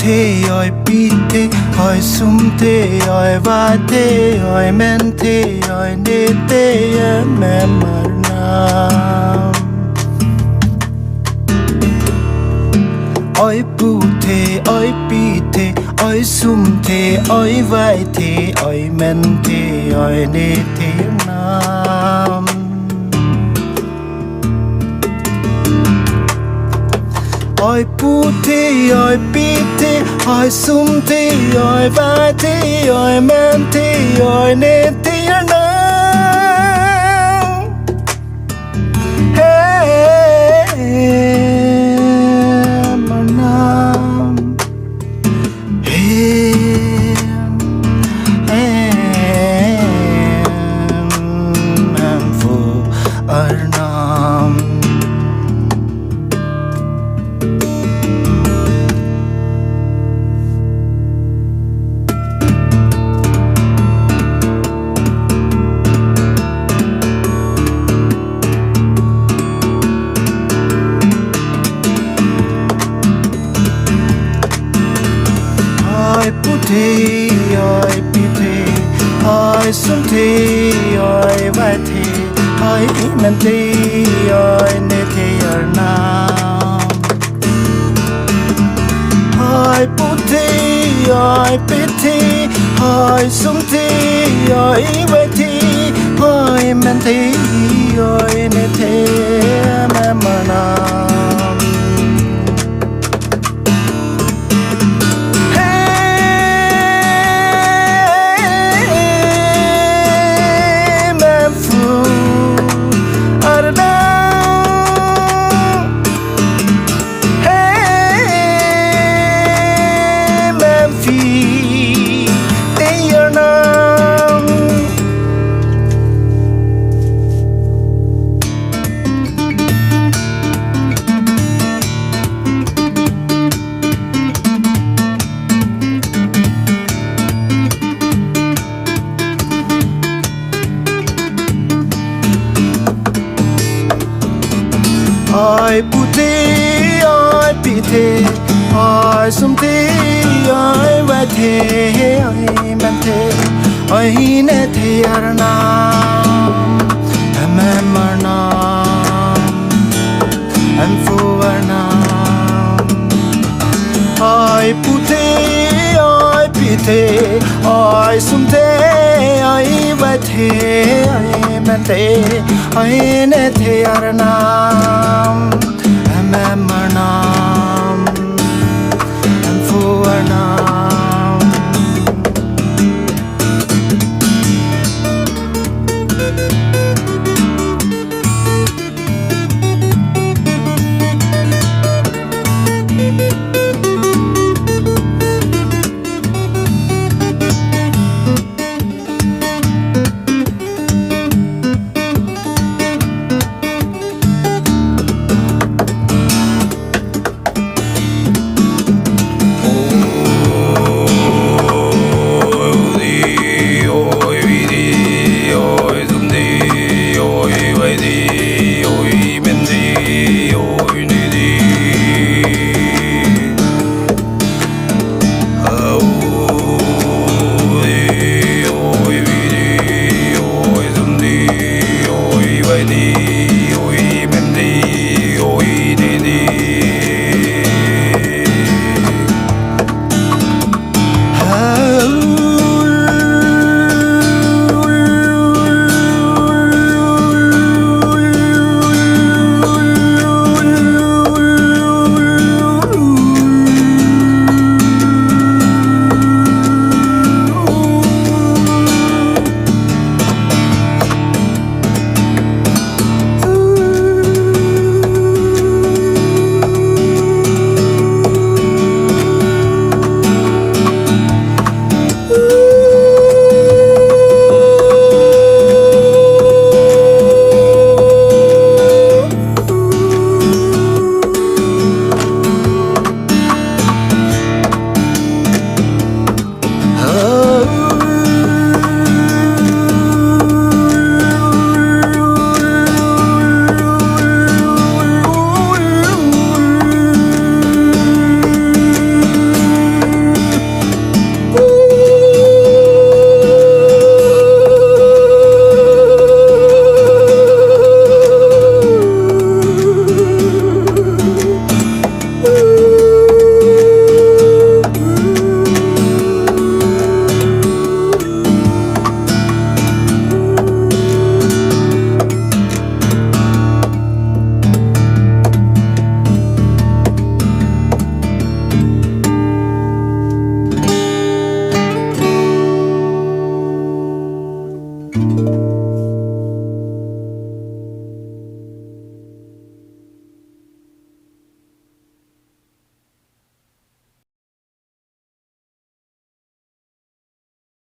te oi pite oi sumte oi vate oi mente oi nete memarna oi pute oi pite oi sumte oi vate oi mente oi nete nam oi pute oi pite oi sumte oi vate oi mente oi nete nam oi pite oi sumte oi vate oi mente oi nete nam oi pute oi pite oi sumte oi vate oi mente oi nete nam oi pute oi pite oi sumte oi vate oi mente oi nete nam am for nam oi pute oi pite oi sumte oi vate oi mente oi nete nam